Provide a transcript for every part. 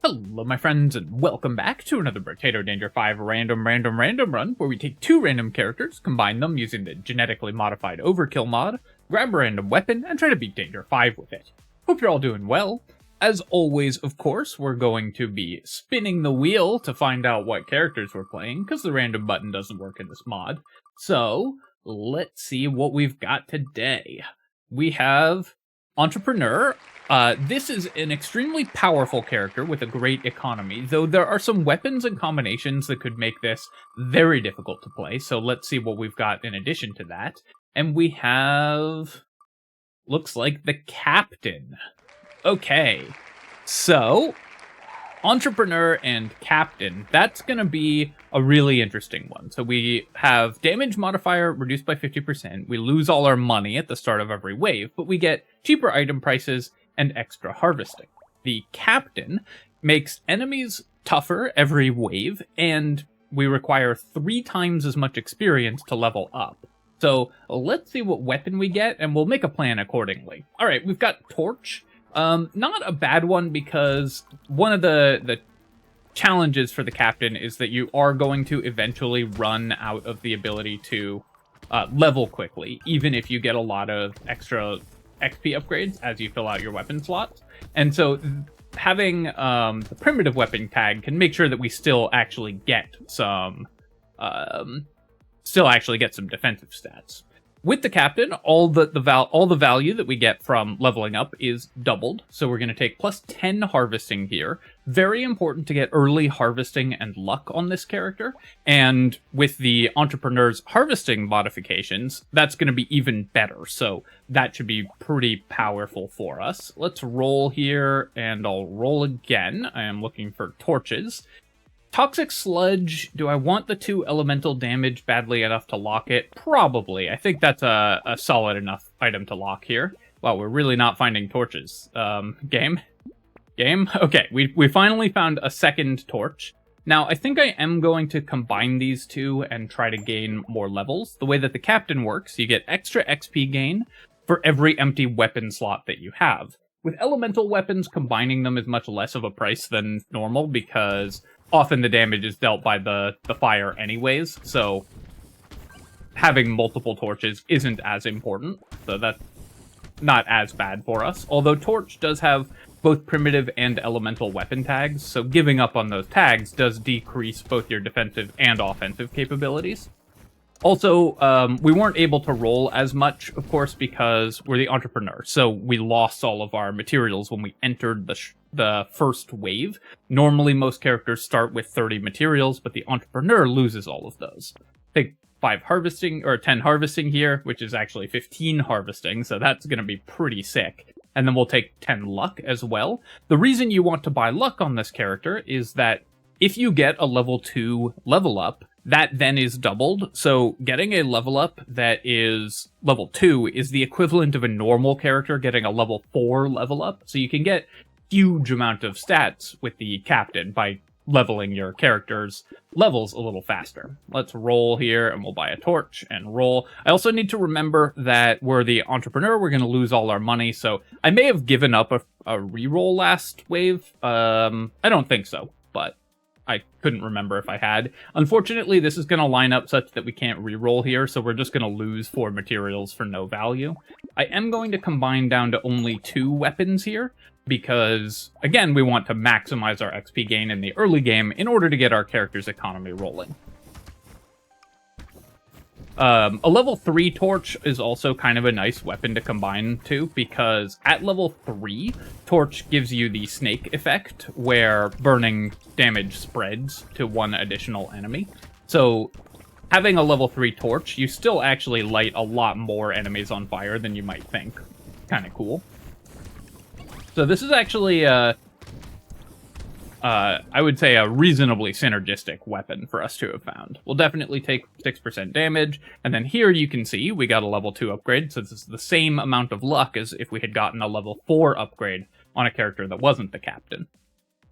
Hello my friends, and welcome back to another Brotato Danger 5 random run, where we take two random characters, combine them using the Genetically Modified Overkill mod, grab a random weapon, and try to beat Danger 5 with it. Hope you're all doing well. As always, of course, we're going to be spinning the wheel to find out what characters we're playing, because the random button doesn't work in this mod. So, let's see what we've got today. We have Entrepreneur. This is an extremely powerful character with a great economy, though there are some weapons and combinations that could make this very difficult to play, so let's see what we've got in addition to that. And we have... looks like the Captain. Okay, so... Entrepreneur and Captain, that's going to be a really interesting one. So we have damage modifier reduced by 50%, we lose all our money at the start of every wave, but we get cheaper item prices and extra harvesting. The Captain makes enemies tougher every wave, and we require 3 times as much experience to level up. So let's see what weapon we get, and we'll make a plan accordingly. Alright, we've got Torch. Not a bad one, because one of the challenges for the Captain is that you are going to eventually run out of the ability to level quickly, even if you get a lot of extra XP upgrades as you fill out your weapon slots. And so having the primitive weapon tag can make sure that we still actually get some defensive stats. With the Captain, all the value that we get from leveling up is doubled, so we're going to take plus 10 harvesting here. Very important to get early harvesting and luck on this character, and with the Entrepreneur's harvesting modifications, that's going to be even better, so that should be pretty powerful for us. Let's roll here, and I'll roll again. I am looking for torches. Toxic Sludge, do I want the 2 elemental damage badly enough to lock it? Probably. I think that's a solid enough item to lock here. Wow, we're really not finding torches. Game? Okay, we finally found a second torch. Now, I think I am going to combine these two and try to gain more levels. The way that the Captain works, you get extra XP gain for every empty weapon slot that you have. With elemental weapons, combining them is much less of a price than normal, because often the damage is dealt by the fire anyways, so having multiple torches isn't as important, so that's not as bad for us. Although Torch does have both primitive and elemental weapon tags, so giving up on those tags does decrease both your defensive and offensive capabilities. Also, we weren't able to roll as much, of course, because we're the Entrepreneur, so we lost all of our materials when we entered the first wave. Normally, most characters start with 30 materials, but the Entrepreneur loses all of those. Take 5 harvesting, or 10 harvesting here, which is actually 15 harvesting, so that's going to be pretty sick. And then we'll take 10 luck as well. The reason you want to buy luck on this character is that if you get a level 2 level up, that then is doubled, so getting a level up that is level 2 is the equivalent of a normal character getting a level 4 level up, so you can get huge amount of stats with the Captain by leveling your character's levels a little faster. Let's roll here, and we'll buy a torch and roll. I also need to remember that we're the Entrepreneur, we're going to lose all our money, so I may have given up a reroll last wave. I don't think so, but I couldn't remember if I had. Unfortunately, this is going to line up such that we can't reroll here, so we're just going to lose 4 materials for no value. I am going to combine down to only 2 weapons here, because, again, we want to maximize our XP gain in the early game in order to get our character's economy rolling. A level 3 Torch is also kind of a nice weapon to combine to, because at level 3, Torch gives you the snake effect, where burning damage spreads to 1 additional enemy. So, having a level 3 Torch, you still actually light a lot more enemies on fire than you might think. Kind of cool. So this is actually I would say a reasonably synergistic weapon for us to have found. We'll definitely take 6% damage, and then here you can see we got a level 2 upgrade, so this is the same amount of luck as if we had gotten a level 4 upgrade on a character that wasn't the Captain.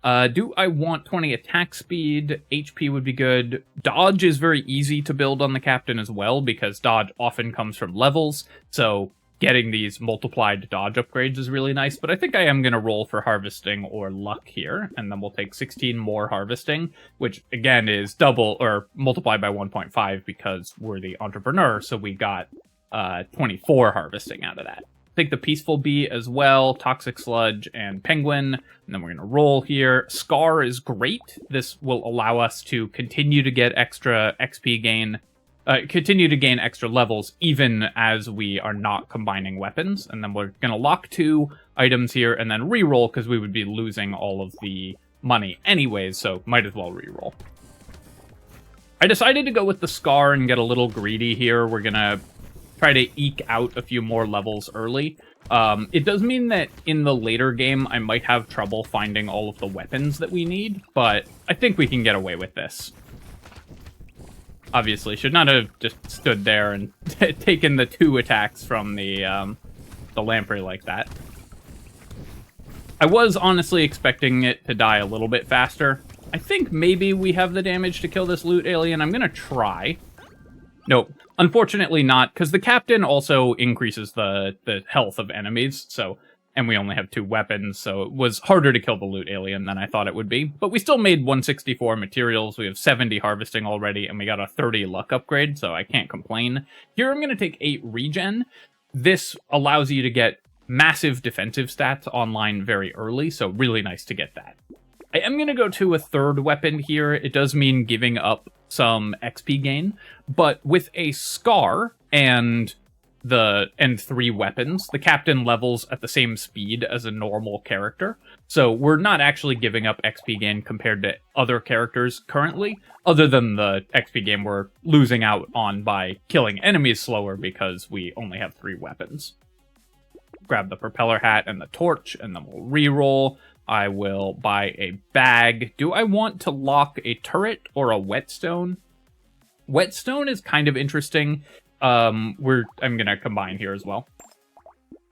Do I want 20 attack speed? HP would be good. Dodge is very easy to build on the Captain as well, because dodge often comes from levels, so getting these multiplied dodge upgrades is really nice, but I think I am going to roll for harvesting or luck here, and then we'll take 16 more harvesting, which again is double or multiplied by 1.5 because we're the entrepreneur, so we got 24 harvesting out of that. Take the Peaceful Bee as well, Toxic Sludge, and Penguin, and then we're going to roll here. Scar is great. This will allow us to continue to get extra XP gain, continue to gain extra levels even as we are not combining weapons. And then we're going to lock 2 items here and then re-roll because we would be losing all of the money anyways, so might as well re-roll. I decided to go with the Scar and get a little greedy here. We're going to try to eke out a few more levels early. It does mean that in the later game, I might have trouble finding all of the weapons that we need, but I think we can get away with this. Obviously, should not have just stood there and taken the 2 attacks from the lamprey like that. I was honestly expecting it to die a little bit faster. I think maybe we have the damage to kill this loot alien. I'm gonna try. Nope. Unfortunately not, because the captain also increases the health of enemies, so, and we only have 2 weapons, so it was harder to kill the loot alien than I thought it would be. But we still made 164 materials, we have 70 harvesting already, and we got a 30 luck upgrade, so I can't complain. Here I'm going to take 8 regen. This allows you to get massive defensive stats online very early, so really nice to get that. I am going to go to a 3rd weapon here. It does mean giving up some XP gain, but with a Scar and 3 weapons, the captain levels at the same speed as a normal character, so we're not actually giving up XP gain compared to other characters currently, other than the XP gain we're losing out on by killing enemies slower because we only have 3 weapons. Grab the propeller hat and the torch, and then we'll re-roll. I will buy a bag. Do I want to lock a turret or a whetstone? Whetstone is kind of interesting. I'm gonna combine here as well.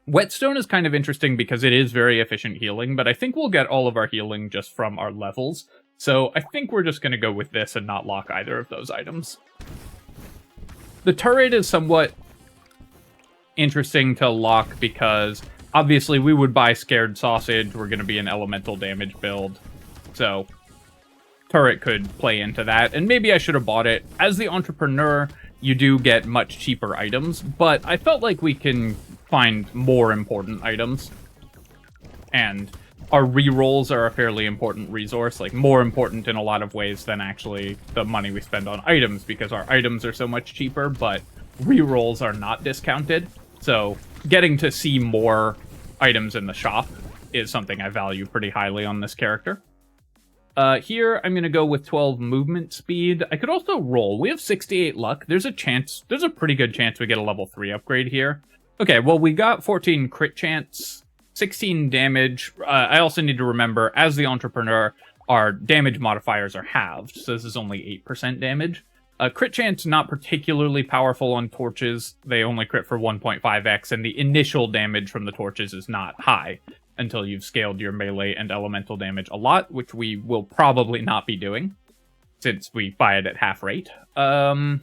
Whetstone is kind of interesting because it is very efficient healing, but I think we'll get all of our healing just from our levels. So I think we're just gonna go with this and not lock either of those items. The turret is somewhat interesting to lock because obviously, we would buy Scared Sausage. We're going to be an elemental damage build. So, turret could play into that. And maybe I should have bought it. As the entrepreneur, you do get much cheaper items. But I felt like we can find more important items. And our rerolls are a fairly important resource. Like, more important in a lot of ways than actually the money we spend on items. Because our items are so much cheaper. But rerolls are not discounted. So, getting to see more items in the shop is something I value pretty highly on this character. Here, I'm going to go with 12 movement speed. I could also roll. We have 68 luck. There's a pretty good chance we get a level 3 upgrade here. Okay, well, we got 14 crit chance, 16 damage. I also need to remember, as the entrepreneur, our damage modifiers are halved, so this is only 8% damage. Crit chance, not particularly powerful on torches. They only crit for 1.5x, and the initial damage from the torches is not high until you've scaled your melee and elemental damage a lot, which we will probably not be doing, since we buy it at half rate. I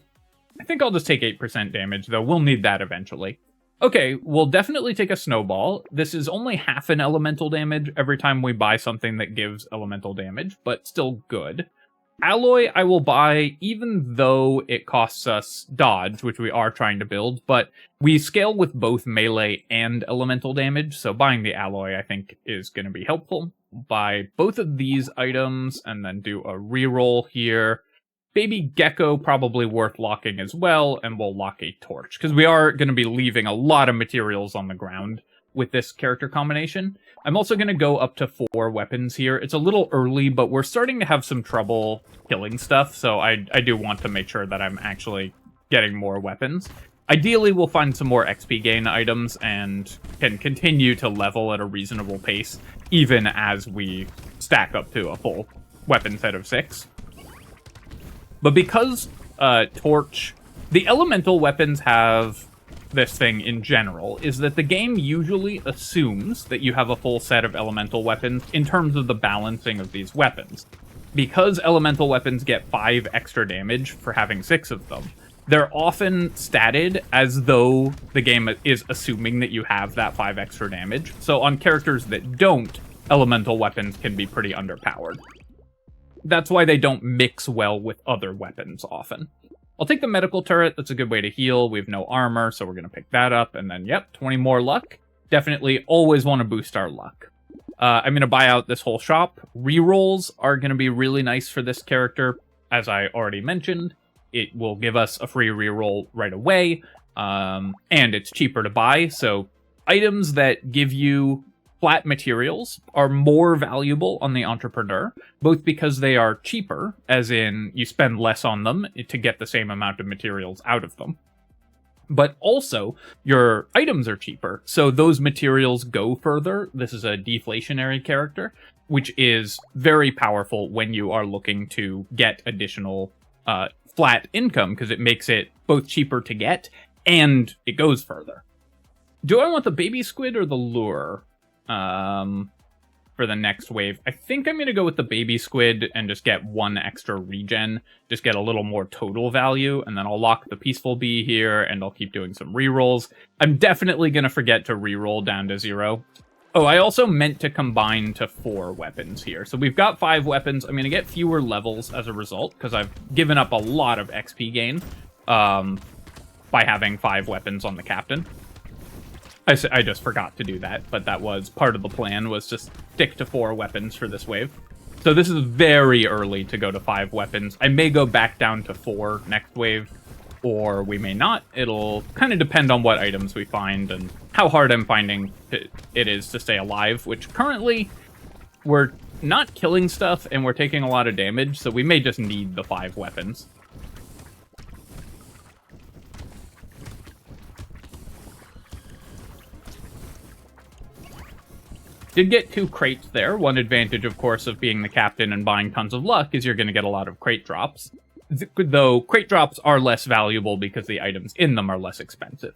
think I'll just take 8% damage, though we'll need that eventually. Okay, we'll definitely take a snowball. This is only half an elemental damage every time we buy something that gives elemental damage, but still good. Alloy I will buy, even though it costs us dodge, which we are trying to build, but we scale with both melee and elemental damage, so buying the alloy I think is going to be helpful. Buy both of these items, and then do a reroll here. Baby Gecko probably worth locking as well, and we'll lock a torch, because we are going to be leaving a lot of materials on the ground with this character combination. I'm also going to go up to 4 weapons here. It's a little early, but we're starting to have some trouble killing stuff, so I do want to make sure that I'm actually getting more weapons. Ideally, we'll find some more XP gain items and can continue to level at a reasonable pace, even as we stack up to a full weapon set of 6. But because Torch... The elemental weapons have this thing in general, is that the game usually assumes that you have a full set of elemental weapons in terms of the balancing of these weapons. Because elemental weapons get 5 extra damage for having 6 of them, they're often statted as though the game is assuming that you have that 5 extra damage. So on characters that don't, elemental weapons can be pretty underpowered. That's why they don't mix well with other weapons often. I'll take the medical turret. That's a good way to heal. We have no armor, so we're going to pick that up. And then, yep, 20 more luck. Definitely always want to boost our luck. I'm going to buy out this whole shop. Rerolls are going to be really nice for this character. As I already mentioned, it will give us a free reroll right away. And it's cheaper to buy. So items that give you flat materials are more valuable on the entrepreneur, both because they are cheaper, as in you spend less on them to get the same amount of materials out of them, but also your items are cheaper, so those materials go further. This is a deflationary character, which is very powerful when you are looking to get additional flat income, because it makes it both cheaper to get and it goes further. Do I want the baby squid or the lure? For the next wave, I think I'm going to go with the baby squid and just get 1 extra regen, just get a little more total value, and then I'll lock the peaceful bee here, and I'll keep doing some rerolls. I'm definitely going to forget to reroll down to 0. Oh, I also meant to combine to 4 weapons here. So we've got 5 weapons. I'm going to get fewer levels as a result, because I've given up a lot of XP gain by having 5 weapons on the captain. I just forgot to do that, but that was part of the plan, was just stick to 4 weapons for this wave. So this is very early to go to 5 weapons. I may go back down to 4 next wave, or we may not. It'll kind of depend on what items we find and how hard I'm finding it is to stay alive, which currently we're not killing stuff and we're taking a lot of damage, so we may just need the 5 weapons. Did get 2 crates there. One advantage, of course, of being the captain and buying tons of luck is you're going to get a lot of crate drops. Though crate drops are less valuable because the items in them are less expensive.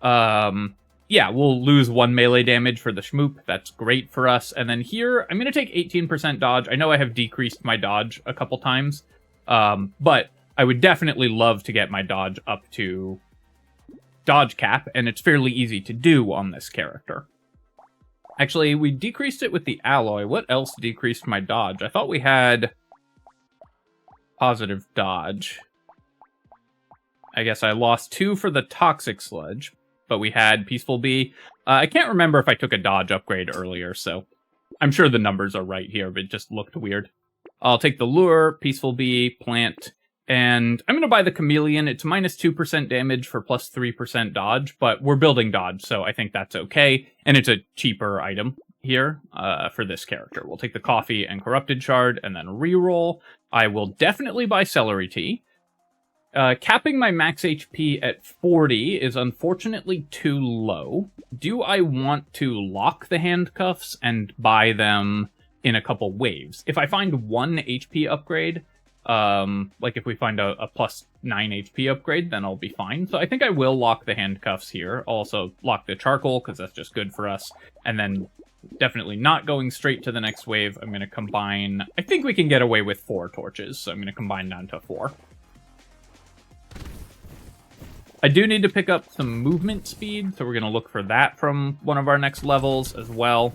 Yeah, we'll lose 1 melee damage for the shmoop. That's great for us. And then here, I'm going to take 18% dodge. I know I have decreased my dodge a couple times, but I would definitely love to get my dodge up to dodge cap, and it's fairly easy to do on this character. Actually, we decreased it with the alloy. What else decreased my dodge? I thought we had positive dodge. I guess I lost 2 for the toxic sludge, but we had peaceful bee. I can't remember if I took a dodge upgrade earlier, so I'm sure the numbers are right here, but it just looked weird. I'll take the lure, peaceful bee, plant, and I'm going to buy the chameleon. It's minus 2% damage for plus 3% dodge, but we're building dodge, so I think that's okay. And it's a cheaper item here for this character. We'll take the coffee and corrupted shard and then reroll. I will definitely buy celery tea. Capping my max HP at 40 is unfortunately too low. Do I want to lock the handcuffs and buy them in a couple waves? If I find 1 HP upgrade, like if we find a plus 9 HP upgrade, then I'll be fine. So I think I will lock the handcuffs here. I'll also lock the charcoal, because that's just good for us. And then definitely not going straight to the next wave. I'm going to combine... I think we can get away with 4 torches, so I'm going to combine down to 4. I do need to pick up some movement speed, so we're going to look for that from one of our next levels as well.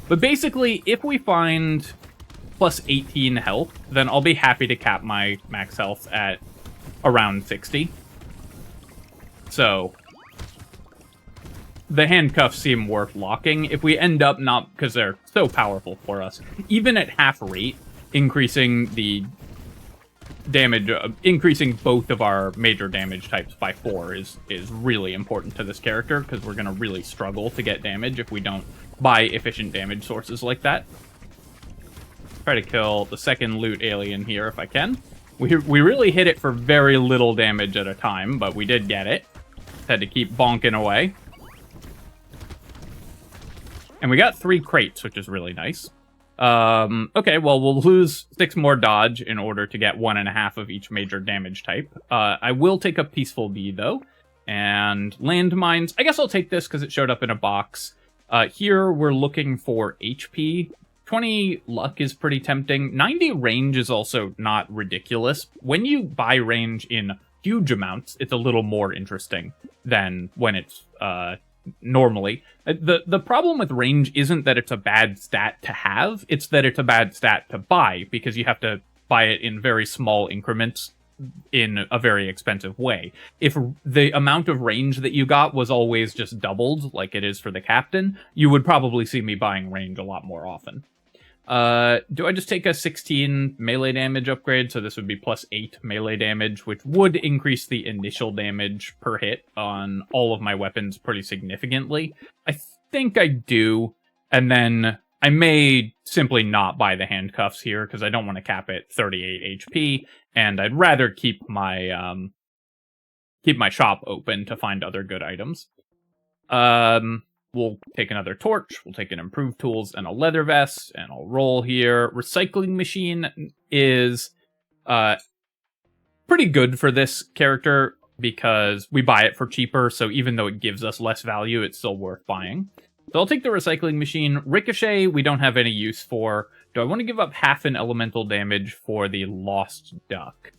But basically, if we find plus 18 health, then I'll be happy to cap my max health at around 60. So the handcuffs seem worth locking. If we end up not, because they're so powerful for us, even at half rate, increasing the damage, increasing both of our major damage types by 4 is really important to this character, because we're going to really struggle to get damage if we don't buy efficient damage sources like that. Try to kill the second loot alien here if I can. We really hit it for very little damage at a time, but we did get it. Had to keep bonking away. And we got 3 crates, which is really nice. Okay, well, we'll lose 6 more dodge in order to get 1.5 of each major damage type. I will take a peaceful bee, though. And landmines. I guess I'll take this because it showed up in a box. Here, we're looking for HP 20 luck is pretty tempting. 90 range is also not ridiculous. When you buy range in huge amounts, it's a little more interesting than when it's normally. The problem with range isn't that it's a bad stat to have, it's that it's a bad stat to buy, because you have to buy it in very small increments in a very expensive way. If the amount of range that you got was always just doubled, like it is for the captain, you would probably see me buying range a lot more often. Do I just take a 16 melee damage upgrade? So this would be plus 8 melee damage, which would increase the initial damage per hit on all of my weapons pretty significantly. I think I do, and then I may simply not buy the handcuffs here, because I don't want to cap it 38 HP, and I'd rather keep my shop open to find other good items. We'll take another torch, we'll take an improved tools and a leather vest, and I'll roll here. Recycling machine is pretty good for this character, because we buy it for cheaper, so even though it gives us less value, it's still worth buying. So I'll take the recycling machine. Ricochet, we don't have any use for. Do I want to give up half an elemental damage for the lost duck?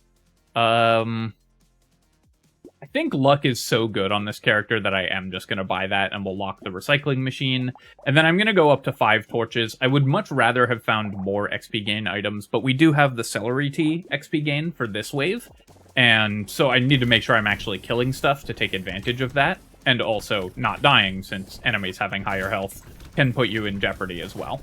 I think luck is so good on this character that I am just going to buy that, and we'll lock the recycling machine. And then I'm going to go up to 5 torches. I would much rather have found more XP gain items, but we do have the celery tea XP gain for this wave. And so I need to make sure I'm actually killing stuff to take advantage of that. And also not dying, since enemies having higher health can put you in jeopardy as well.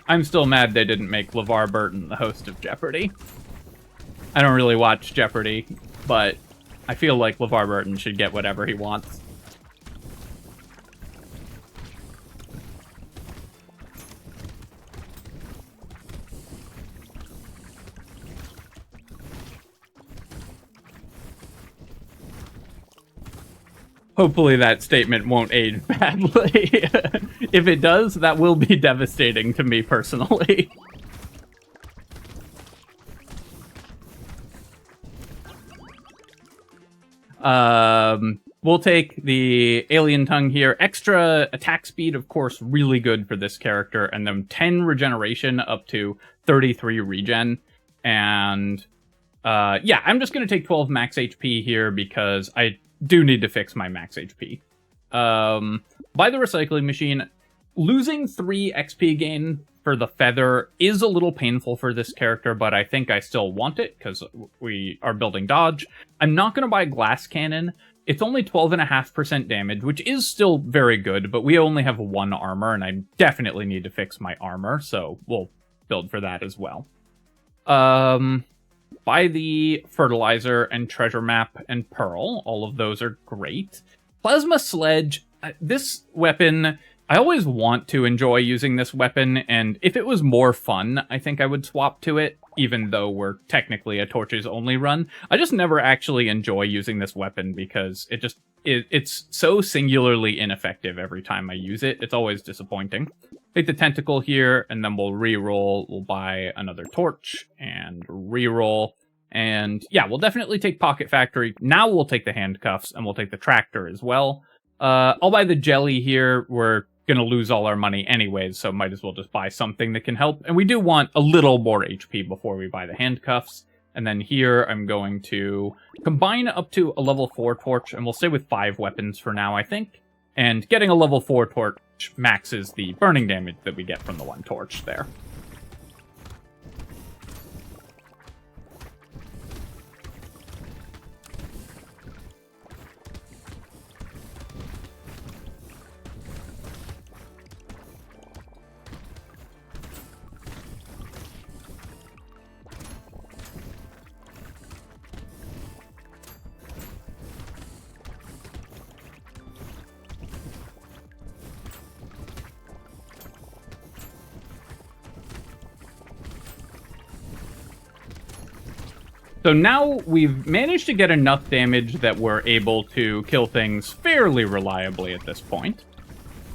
I'm still mad they didn't make LeVar Burton the host of Jeopardy! I don't really watch Jeopardy, but I feel like LeVar Burton should get whatever he wants. Hopefully that statement won't age badly. If it does, that will be devastating to me personally. We'll take the alien tongue here. Extra attack speed, of course, really good for this character. And then 10 regeneration up to 33 regen. And yeah, I'm just going to take 12 max HP here because I do need to fix my max HP. By the recycling machine, losing 3 XP gain for the feather is a little painful for this character, but I think I still want it because we are building dodge. I'm not going to buy glass cannon. It's only 12.5% damage, which is still very good, but we only have 1 armor, and I definitely need to fix my armor, so we'll build for that as well. Buy the fertilizer and treasure map and pearl. All of those are great. Plasma sledge. This weapon, I always want to enjoy using this weapon, and if it was more fun, I think I would swap to it, even though we're technically a torches only run. I just never actually enjoy using this weapon because it's so singularly ineffective every time I use it. It's always disappointing. Take the tentacle here, and then we'll re-roll. We'll buy another torch and re-roll. And yeah, we'll definitely take Pocket Factory. Now we'll take the handcuffs, and we'll take the tractor as well. I'll buy the jelly here. We're going to lose all our money anyways, so might as well just buy something that can help. And we do want a little more HP before we buy the handcuffs. And then here, I'm going to combine up to a level 4 torch, and we'll stay with 5 weapons for now, I think. And getting a level 4 torch maxes the burning damage that we get from the 1 torch there. So now we've managed to get enough damage that we're able to kill things fairly reliably at this point.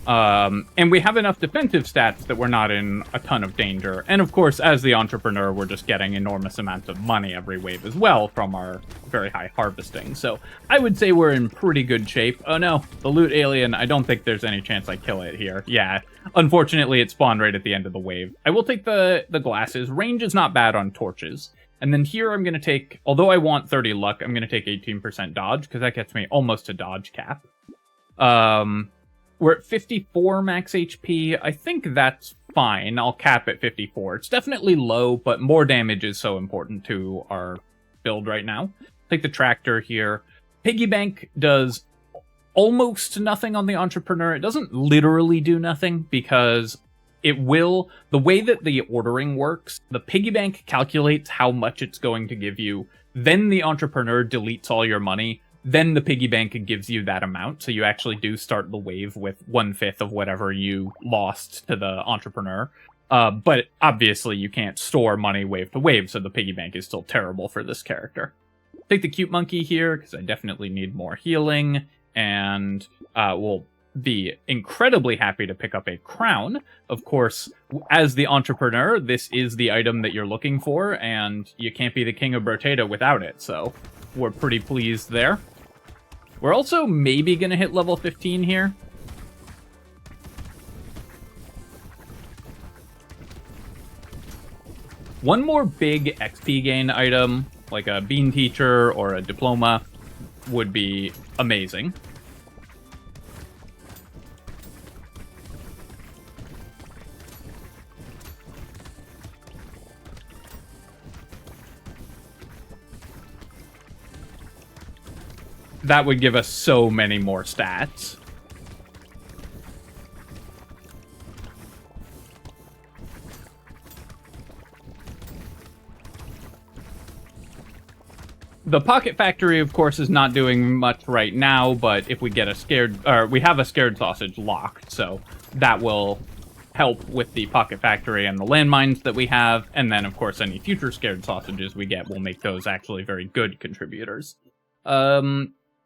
And we have enough defensive stats that we're not in a ton of danger. And of course, as the entrepreneur, we're just getting enormous amounts of money every wave as well from our very high harvesting. So I would say we're in pretty good shape. Oh no, the loot alien, I don't think there's any chance I kill it here. Yeah, unfortunately it spawned right at the end of the wave. I will take the glasses. Range is not bad on torches. And then here I'm going to take, although I want 30 luck, I'm going to take 18% dodge, because that gets me almost to dodge cap. We're at 54 max HP. I think that's fine. I'll cap at 54. It's definitely low, but more damage is so important to our build right now. Take the tractor here. Piggy bank does almost nothing on the entrepreneur. It doesn't literally do nothing, because it will, the way that the ordering works, the piggy bank calculates how much it's going to give you, then the entrepreneur deletes all your money, then the piggy bank gives you that amount, so you actually do start the wave with 1/5 of whatever you lost to the entrepreneur. But obviously you can't store money wave to wave, so the piggy bank is still terrible for this character. Take the cute monkey here, because I definitely need more healing, and we'll be incredibly happy to pick up a crown. Of course, as the entrepreneur, this is the item that you're looking for, and you can't be the king of Brotato without it, so we're pretty pleased there. We're also maybe going to hit level 15 here. One more big XP gain item, like a bean teacher or a diploma, would be amazing. That would give us so many more stats. The Pocket Factory, of course, is not doing much right now, but if we get a scared, or we have a scared sausage locked, so that will help with the Pocket Factory and the landmines that we have, and then, of course, any future scared sausages we get will make those actually very good contributors.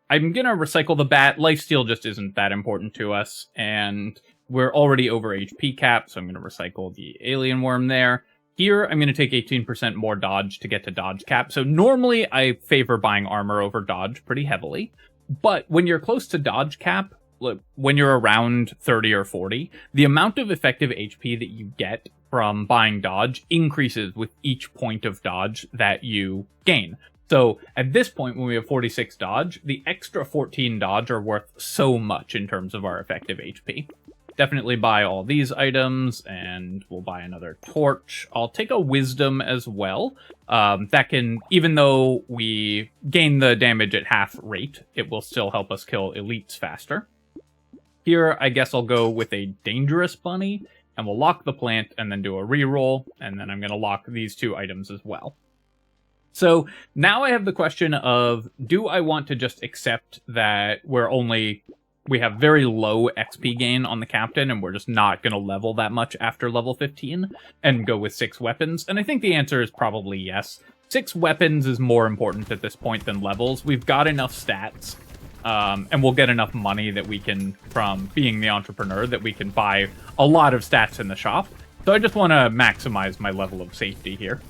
I'm gonna recycle the bat. Lifesteal just isn't that important to us, and we're already over HP cap, so I'm gonna recycle the alien worm there. Here, I'm gonna take 18% more dodge to get to dodge cap. So normally, I favor buying armor over dodge pretty heavily, but when you're close to dodge cap, when you're around 30 or 40, the amount of effective HP that you get from buying dodge increases with each point of dodge that you gain. So at this point, when we have 46 dodge, the extra 14 dodge are worth so much in terms of our effective HP. Definitely buy all these items, and we'll buy another torch. I'll take a wisdom as well. That can, even though we gain the damage at half rate, it will still help us kill elites faster. Here, I guess I'll go with a dangerous bunny, and we'll lock the plant and then do a reroll, and then I'm going to lock these two items as well. So now I have the question of, do I want to just accept that we have very low XP gain on the captain, and we're just not going to level that much after level 15, and go with 6 weapons? And I think the answer is probably yes. 6 weapons is more important at this point than levels. We've got enough stats, and we'll get enough money that we can, from being the entrepreneur, that we can buy a lot of stats in the shop. So I just want to maximize my level of safety here.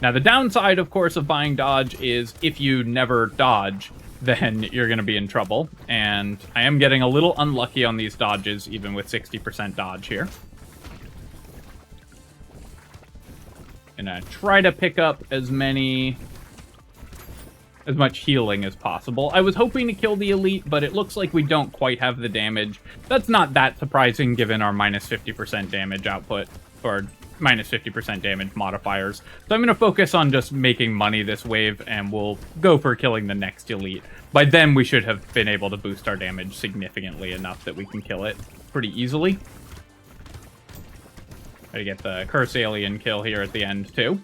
Now, the downside, of course, of buying dodge is if you never dodge, then you're going to be in trouble. And I am getting a little unlucky on these dodges, even with 60% dodge here. Gonna try to pick up as much healing as possible. I was hoping to kill the elite, but it looks like we don't quite have the damage. That's not that surprising, given our minus 50% damage output, or minus 50% damage modifiers. So I'm going to focus on just making money this wave, and we'll go for killing the next elite. By then, we should have been able to boost our damage significantly enough that we can kill it pretty easily. Try to get the curse alien kill here at the end, too.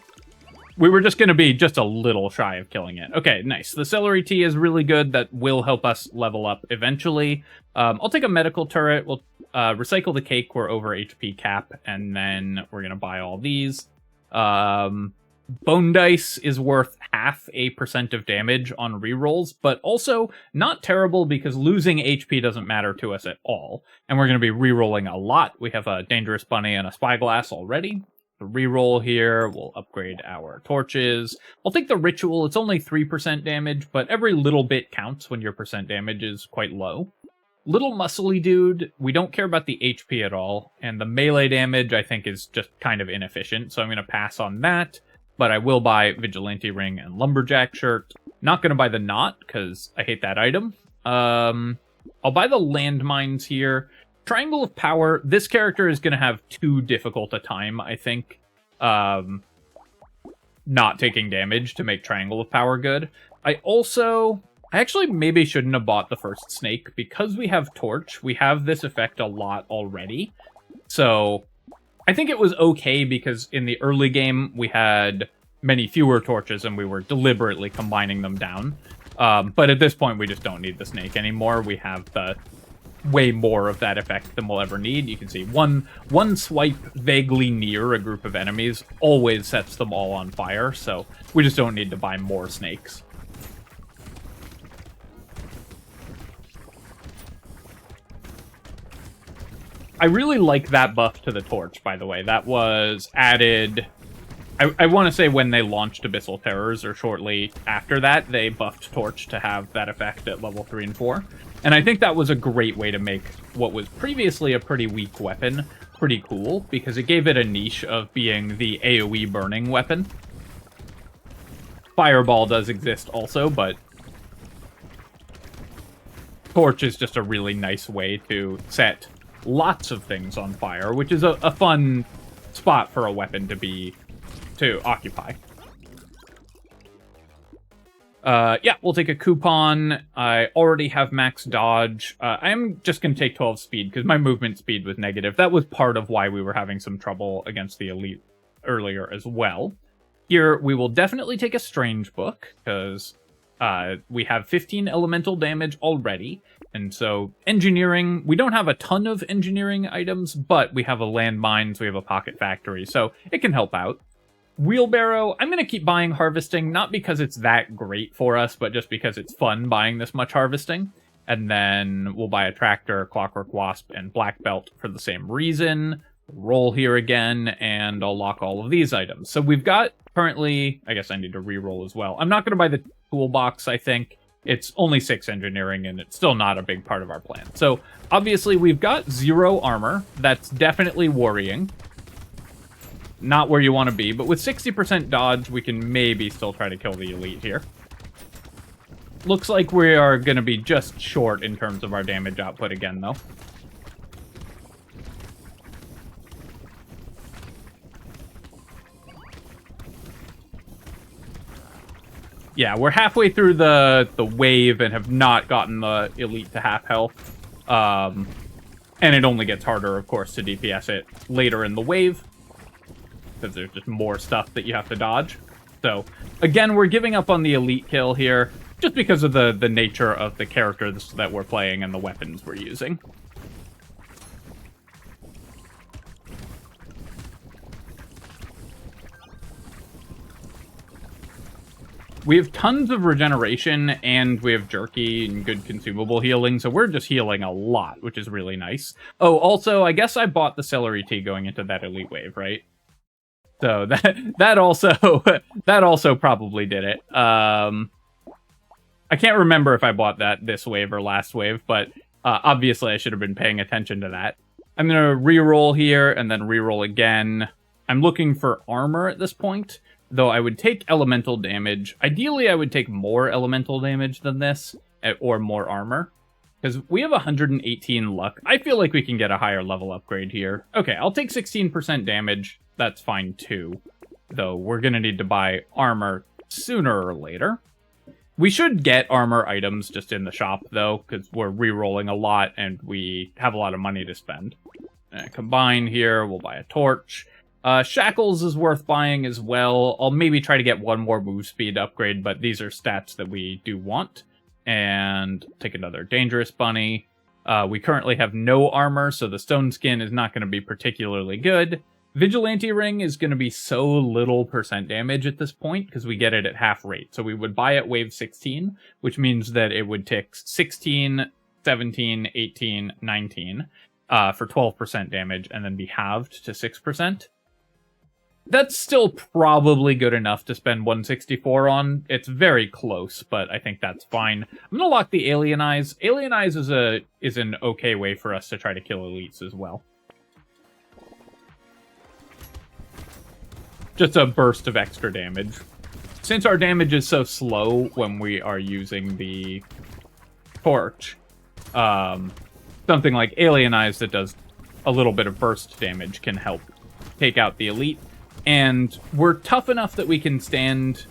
We were just going to be just a little shy of killing it. Okay, nice. The celery tea is really good. That will help us level up eventually. I'll take a medical turret. We'll recycle the cake. We're over HP cap. And then we're going to buy all these. Bone Dice is worth 0.5% of damage on rerolls, but also not terrible because losing HP doesn't matter to us at all. And we're going to be rerolling a lot. We have a Dangerous Bunny and a Spyglass already. The reroll here, we'll upgrade our torches. I'll take the Ritual, it's only 3% damage, but every little bit counts when your percent damage is quite low. Little muscly dude, we don't care about the HP at all, and the melee damage I think is just kind of inefficient, so I'm going to pass on that. But I will buy Vigilante Ring and Lumberjack Shirt. Not going to buy the Knot, because I hate that item. I'll buy the Landmines here. Triangle of Power, this character is going to have too difficult a time, I think, not taking damage to make Triangle of Power good. I actually maybe shouldn't have bought the first snake. Because we have Torch, we have this effect a lot already. So I think it was okay because in the early game we had many fewer torches and we were deliberately combining them down. But at this point we just don't need the snake anymore. We have the way more of that effect than we'll ever need. You can see one swipe vaguely near a group of enemies always sets them all on fire, so we just don't need to buy more snakes. I really like that buff to the torch, by the way. That was added, I want to say when they launched Abyssal Terrors, or shortly after that, they buffed Torch to have that effect at level 3 and 4. And I think that was a great way to make what was previously a pretty weak weapon pretty cool, because it gave it a niche of being the AoE burning weapon. Fireball does exist also, but Torch is just a really nice way to set lots of things on fire, which is a fun spot for a weapon to occupy. Yeah, we'll take a coupon. I already have max dodge. I am just going to take 12 speed because my movement speed was negative. That was part of why we were having some trouble against the elite earlier as well. Here, we will definitely take a strange book because we have 15 elemental damage already. And so engineering, we don't have a ton of engineering items, but we have a landmines, we have a pocket factory, so it can help out. Wheelbarrow, I'm going to keep buying harvesting, not because it's that great for us, but just because it's fun buying this much harvesting. And then we'll buy a tractor, Clockwork Wasp, and Black Belt for the same reason. Roll here again, and I'll lock all of these items. So we've got currently, I guess I need to re-roll as well. I'm not going to buy the toolbox, I think. It's only 6 engineering, and it's still not a big part of our plan. So obviously we've got 0 armor. That's definitely worrying. Not where you want to be, but with 60% dodge, we can maybe still try to kill the elite here. Looks like we are going to be just short in terms of our damage output again, though. Yeah, we're halfway through the wave and have not gotten the elite to half health. And it only gets harder, of course, to DPS it later in the wave, because there's just more stuff that you have to dodge. So, again, we're giving up on the elite kill here, just because of the nature of the characters that we're playing and the weapons we're using. We have tons of regeneration, and we have jerky and good consumable healing, so we're just healing a lot, which is really nice. Oh, also, I guess I bought the celery tea going into that elite wave, right? So that also probably did it. I can't remember if I bought that this wave or last wave, but obviously I should have been paying attention to that. I'm going to re-roll here and then re-roll again. I'm looking for armor at this point, though I would take elemental damage. Ideally, I would take more elemental damage than this, or more armor, because we have 118 luck. I feel like we can get a higher level upgrade here. Okay, I'll take 16% damage. That's fine too, though we're going to need to buy armor sooner or later. We should get armor items just in the shop, though, because we're re-rolling a lot and we have a lot of money to spend. Combine here, we'll buy a torch. Shackles is worth buying as well. I'll maybe try to get one more move speed upgrade, but these are stats that we do want. And take another Dangerous Bunny. We currently have no armor, so the stone skin is not going to be particularly good. Vigilante Ring is going to be so little percent damage at this point because we get it at half rate. So we would buy it wave 16, which means that it would tick 16, 17, 18, 19 for 12% damage and then be halved to 6%. That's still probably good enough to spend 164 on. It's very close, but I think that's fine. I'm going to lock the Alienize. Alienize is an okay way for us to try to kill elites as well. Just a burst of extra damage. Since our damage is so slow when we are using the torch, something like Alienize that does a little bit of burst damage can help take out the elite. And we're tough enough that we can stand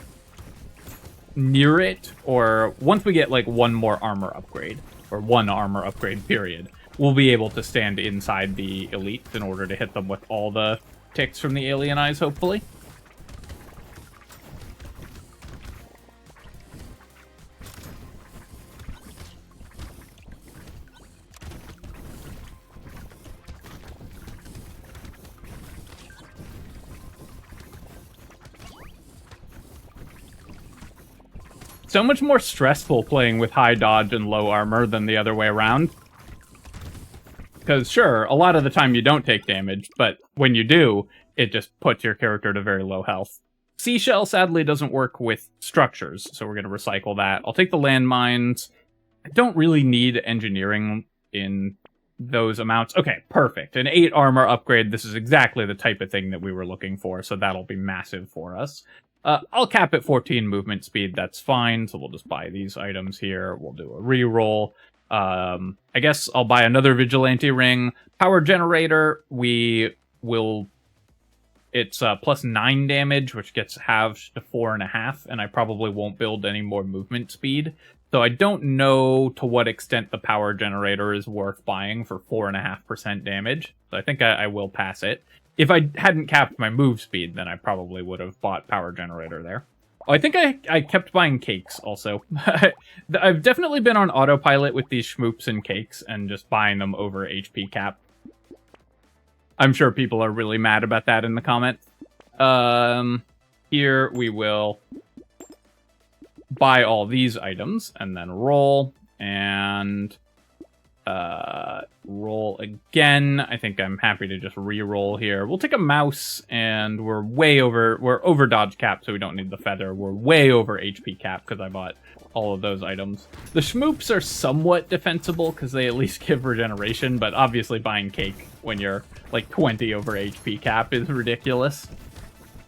near it, or once we get like one more armor upgrade, or one armor upgrade period, we'll be able to stand inside the elites in order to hit them with all the ticks from the Alienize, hopefully. So much more stressful playing with high dodge and low armor than the other way around. Because sure, a lot of the time you don't take damage, but when you do, it just puts your character to very low health. Seashell sadly doesn't work with structures, so we're going to recycle that. I'll take the landmines. I don't really need engineering in those amounts. Okay, perfect. An 8 armor upgrade. This is exactly the type of thing that we were looking for, so that'll be massive for us. I'll cap at 14 movement speed, that's fine, so we'll just buy these items here. We'll do a reroll. I guess I'll buy another Vigilante Ring. Power Generator, it's plus 9 damage, which gets halved to 4.5, and I probably won't build any more movement speed. So I don't know to what extent the Power Generator is worth buying for 4.5% damage, so I think I will pass it. If I hadn't capped my move speed, then I probably would have bought Power Generator there. Oh, I think I kept buying cakes, also. I've definitely been on autopilot with these schmoops and cakes, and just buying them over HP cap. I'm sure people are really mad about that in the comments. Here we will buy all these items, and then roll, and roll again. I think I'm happy to just re-roll here. We'll take a mouse, and we're over dodge cap, so we don't need the feather. We're way over HP cap because I bought all of those items. The schmoops are somewhat defensible because they at least give regeneration, but obviously buying cake when you're like 20 over HP cap is ridiculous.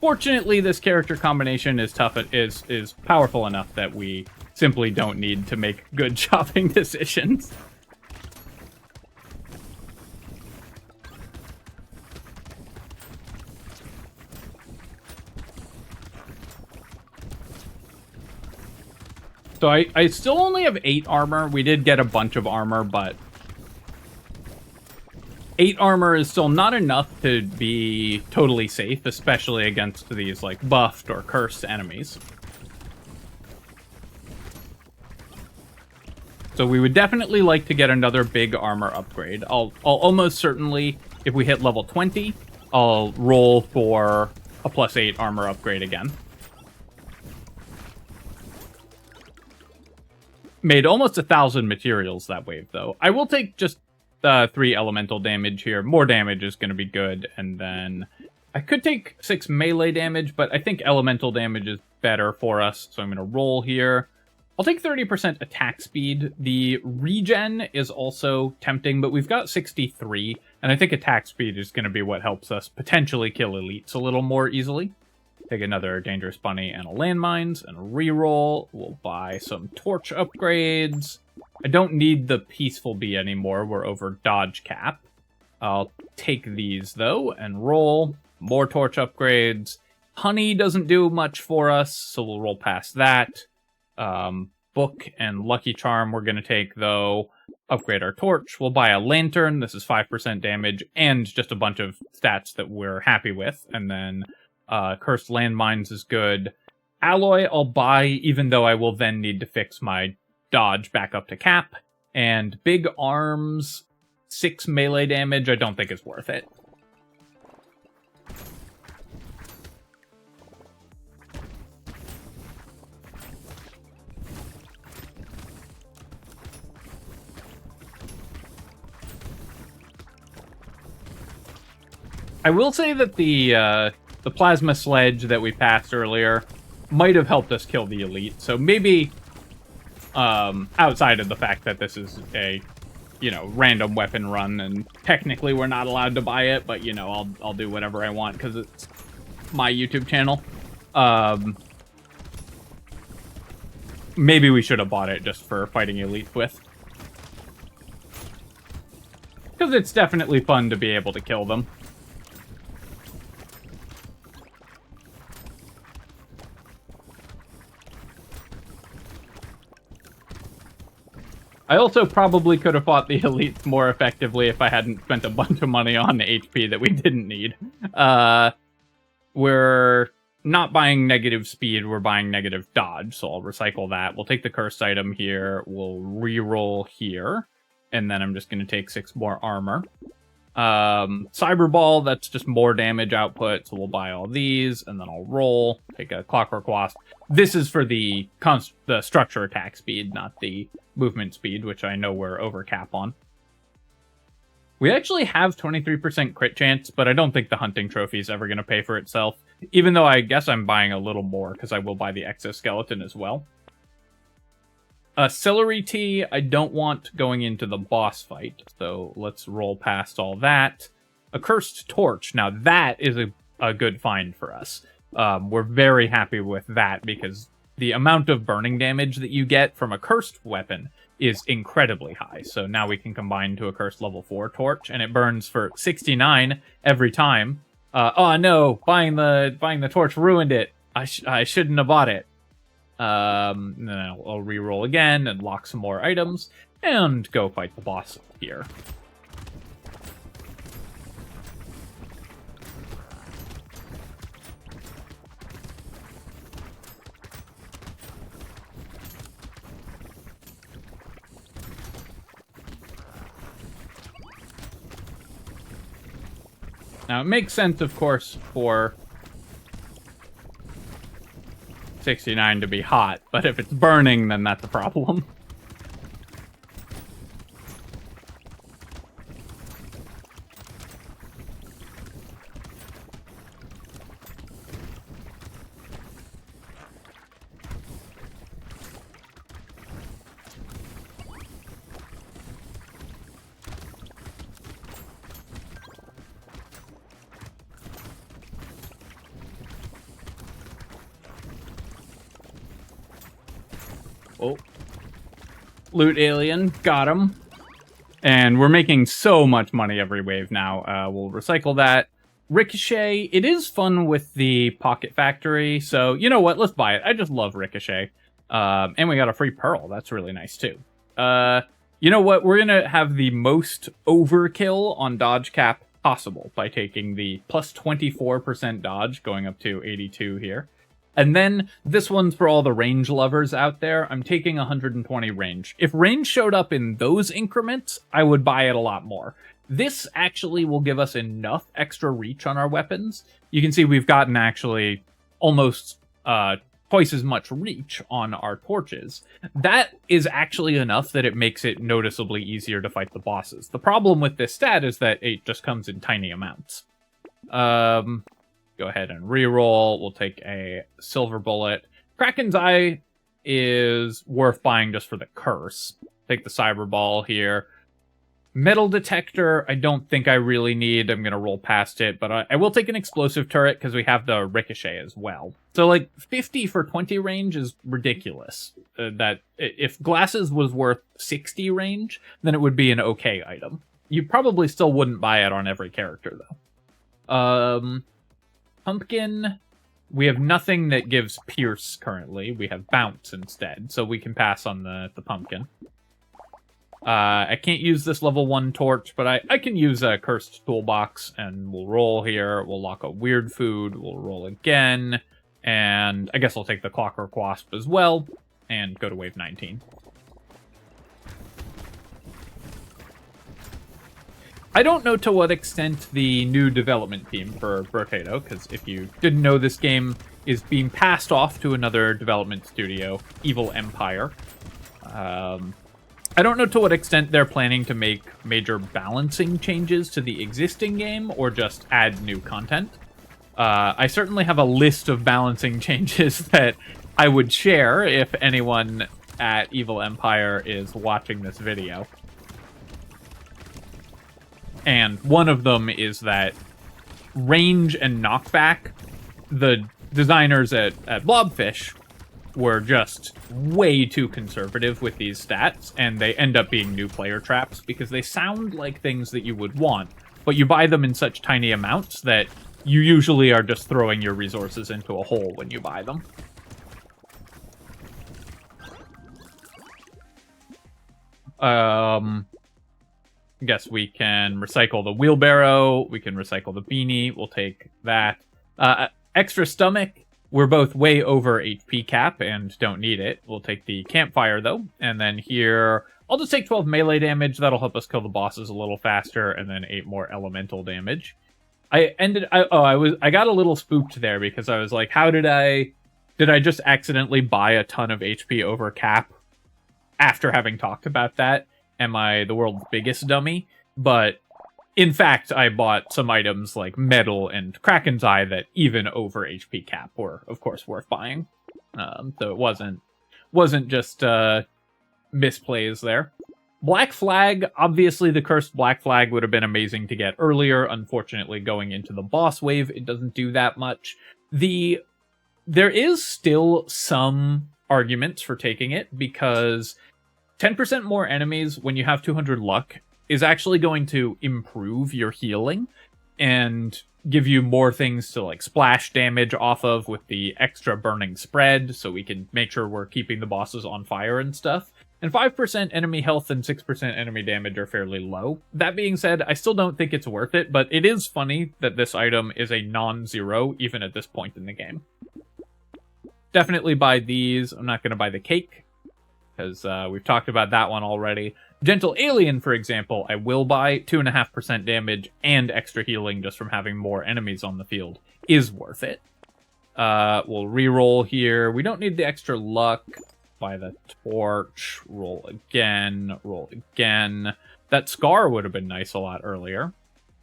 Fortunately, this character combination is powerful enough that we simply don't need to make good shopping decisions. So I still only have 8 armor. We did get a bunch of armor, but 8 armor is still not enough to be totally safe, especially against these like buffed or cursed enemies. So we would definitely like to get another big armor upgrade. I'll almost certainly, if we hit level 20, I'll roll for a plus 8 armor upgrade again. Made almost 1,000 materials that wave, though. I will take just 3 elemental damage here. More damage is going to be good, and then I could take 6 melee damage, but I think elemental damage is better for us, so I'm going to roll here. I'll take 30% attack speed. The regen is also tempting, but we've got 63, and I think attack speed is going to be what helps us potentially kill elites a little more easily. Take another Dangerous Bunny and a Landmines and a reroll. We'll buy some torch upgrades. I don't need the Peaceful Bee anymore. We're over dodge cap. I'll take these, though, and roll. More torch upgrades. Honey doesn't do much for us, so we'll roll past that. Book and Lucky Charm we're going to take, though. Upgrade our torch. We'll buy a Lantern. This is 5% damage and just a bunch of stats that we're happy with. And then Cursed Landmines is good. Alloy I'll buy, even though I will then need to fix my dodge back up to cap. And Big Arms, 6 melee damage, I don't think is worth it. I will say that the plasma sledge that we passed earlier might have helped us kill the elite. So maybe, outside of the fact that this is a, random weapon run, and technically we're not allowed to buy it, but, I'll do whatever I want because it's my YouTube channel. Maybe we should have bought it just for fighting elites with. Because it's definitely fun to be able to kill them. I also probably could have fought the elites more effectively if I hadn't spent a bunch of money on the HP that we didn't need. We're not buying negative speed, we're buying negative dodge, so I'll recycle that. We'll take the cursed item here, we'll re-roll here, and then I'm just going to take 6 more armor. Cyber Ball, that's just more damage output, so we'll buy all these, and then I'll roll, take a Clockwork Wasp. This is for the structure attack speed, not the movement speed, which I know we're over cap on. We actually have 23% crit chance, but I don't think the hunting trophy is ever going to pay for itself, even though I guess I'm buying a little more, because I will buy the exoskeleton as well. Celery tea, I don't want going into the boss fight, so let's roll past all that. A cursed torch, now that is a good find for us. We're very happy with that because the amount of burning damage that you get from a cursed weapon is incredibly high. So now we can combine to a cursed level 4 torch, and it burns for 69 every time. Oh no, buying the torch ruined it. I shouldn't have bought it. Then I'll re-roll again and lock some more items and go fight the boss here. Now, it makes sense, of course, for 69 to be hot, but if it's burning, then that's a problem. Oh. Loot alien. Got him. And we're making so much money every wave now. We'll recycle that. Ricochet. It is fun with the Pocket Factory. So, you know what? Let's buy it. I just love Ricochet. And we got a free pearl. That's really nice, too. You know what? We're going to have the most overkill on dodge cap possible by taking the plus 24% dodge, going up to 82 here. And then this one's for all the range lovers out there. I'm taking 120 range. If range showed up in those increments, I would buy it a lot more. This actually will give us enough extra reach on our weapons. You can see we've gotten actually almost twice as much reach on our torches. That is actually enough that it makes it noticeably easier to fight the bosses. The problem with this stat is that it just comes in tiny amounts. Go ahead and reroll. We'll take a silver bullet. Kraken's Eye is worth buying just for the curse. Take the cyber ball here. Metal detector, I don't think I really need. I'm going to roll past it, but I will take an explosive turret because we have the ricochet as well. So like 50 for 20 range is ridiculous. That if glasses was worth 60 range, then it would be an okay item. You probably still wouldn't buy it on every character though. Pumpkin, we have nothing that gives pierce currently. We have bounce instead, so we can pass on the pumpkin. I can't use this level 1 torch, but I can use a cursed toolbox, and we'll roll here. We'll lock a weird food. We'll roll again, and I guess I'll take the Clockwork Wasp as well, and go to wave 19. I don't know to what extent the new development team for Brotato, because if you didn't know, this game is being passed off to another development studio, Evil Empire. I I don't know to what extent they're planning to make major balancing changes to the existing game or just add new content. I certainly have a list of balancing changes that I would share if anyone at Evil Empire is watching this video. And one of them is that range and knockback, the designers at Blobfish were just way too conservative with these stats, and they end up being new player traps because they sound like things that you would want, but you buy them in such tiny amounts that you usually are just throwing your resources into a hole when you buy them. I guess we can recycle the wheelbarrow, we can recycle the beanie, we'll take that. Extra stomach, we're both way over HP cap and don't need it. We'll take the campfire though, and then here, I'll just take 12 melee damage, that'll help us kill the bosses a little faster, and then 8 more elemental damage. I got a little spooked there because I was like, how did I just accidentally buy a ton of HP over cap after having talked about that? Am I the world's biggest dummy? But in fact, I bought some items like metal and Kraken's Eye that even over HP cap were, of course, worth buying. So it wasn't just misplays there. Black Flag, obviously the cursed Black Flag would have been amazing to get earlier. Unfortunately, going into the boss wave, it doesn't do that much. There is still some arguments for taking it, because 10% more enemies when you have 200 luck is actually going to improve your healing and give you more things to like splash damage off of with the extra burning spread, so we can make sure we're keeping the bosses on fire and stuff. And 5% enemy health and 6% enemy damage are fairly low. That being said, I still don't think it's worth it, but it is funny that this item is a non-zero even at this point in the game. Definitely buy these. I'm not going to buy the cake, because we've talked about that one already. Gentle Alien, for example, I will buy. 2.5% damage and extra healing just from having more enemies on the field is worth it. We'll reroll here. We don't need the extra luck. Buy the torch. Roll again. Roll again. That scar would have been nice a lot earlier.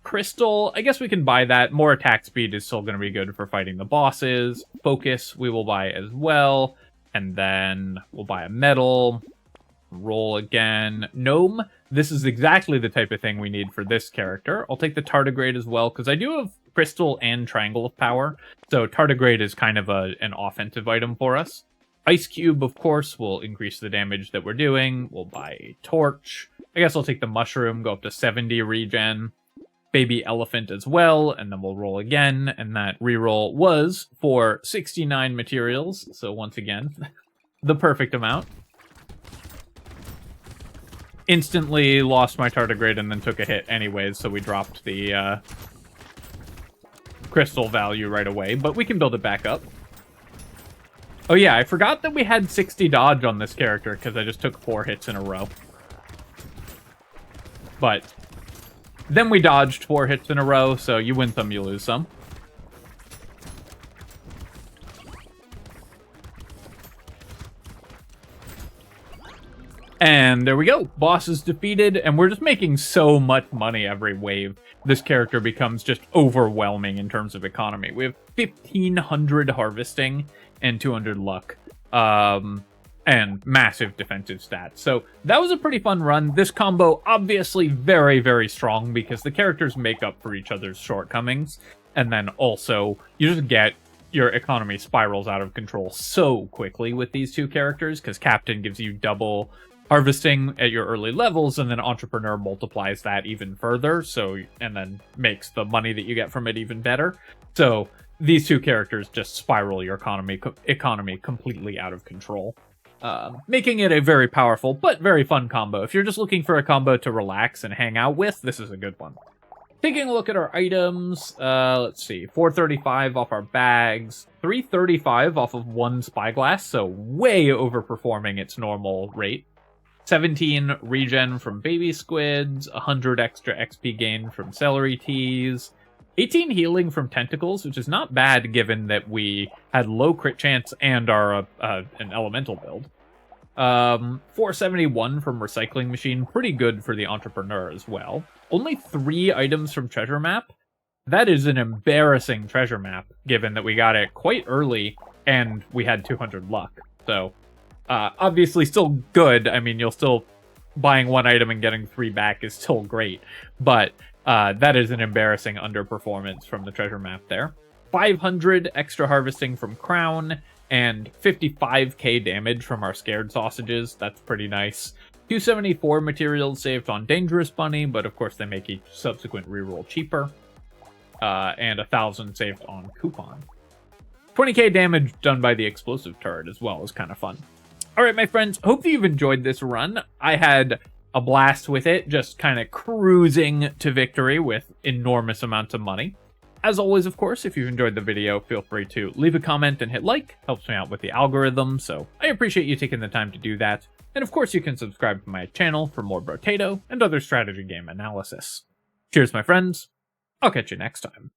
Crystal, I guess we can buy that. More attack speed is still going to be good for fighting the bosses. Focus, we will buy as well. And then we'll buy a medal. Roll again. Gnome, this is exactly the type of thing we need for this character. I'll take the tardigrade as well, because I do have crystal and triangle of power. So tardigrade is kind of an offensive item for us. Ice cube, of course, will increase the damage that we're doing. We'll buy a torch. I guess I'll take the mushroom, go up to 70 regen. Baby elephant as well, and then we'll roll again, and that reroll was for 69 materials, so once again, the perfect amount. Instantly lost my tardigrade and then took a hit anyways, so we dropped the crystal value right away, but we can build it back up. Oh yeah, I forgot that we had 60 dodge on this character, because I just took 4 hits in a row. But then we dodged 4 hits in a row, so you win some, you lose some. And there we go. Boss is defeated, and we're just making so much money every wave. This character becomes just overwhelming in terms of economy. We have 1,500 harvesting and 200 luck. And massive defensive stats. So that was a pretty fun run. This combo, obviously very, very strong, because the characters make up for each other's shortcomings. And then also, you just get your economy spirals out of control so quickly with these two characters, because Captain gives you double harvesting at your early levels, and then Entrepreneur multiplies that even further, so, and then makes the money that you get from it even better. So these two characters just spiral your economy completely out of control. Making it a very powerful but very fun combo. If you're just looking for a combo to relax and hang out with, this is a good one. Taking a look at our items, let's see, 435 off our bags, 335 off of 1 spyglass, so way overperforming its normal rate. 17 regen from baby squids, 100 extra XP gain from celery teas, 18 healing from tentacles, which is not bad given that we had low crit chance and are an elemental build. 471 from Recycling Machine, pretty good for the Entrepreneur as well. Only 3 items from Treasure Map. That is an embarrassing treasure map, given that we got it quite early and we had 200 luck. So, obviously still good. I mean, you'll still... buying 1 item and getting 3 back is still great. But that is an embarrassing underperformance from the treasure map there. 500 extra harvesting from Crown, and 55k damage from our Scared Sausages. That's pretty nice. 274 materials saved on Dangerous Bunny, but of course they make each subsequent reroll cheaper. And 1,000 saved on Coupon. 20k damage done by the Explosive Turret as well is kind of fun. Alright, my friends, hope that you've enjoyed this run. I had a blast with it, just kind of cruising to victory with enormous amounts of money. As always, of course, if you've enjoyed the video, feel free to leave a comment and hit like. Helps me out with the algorithm, so I appreciate you taking the time to do that. And of course, you can subscribe to my channel for more Brotato and other strategy game analysis. Cheers, my friends. I'll catch you next time.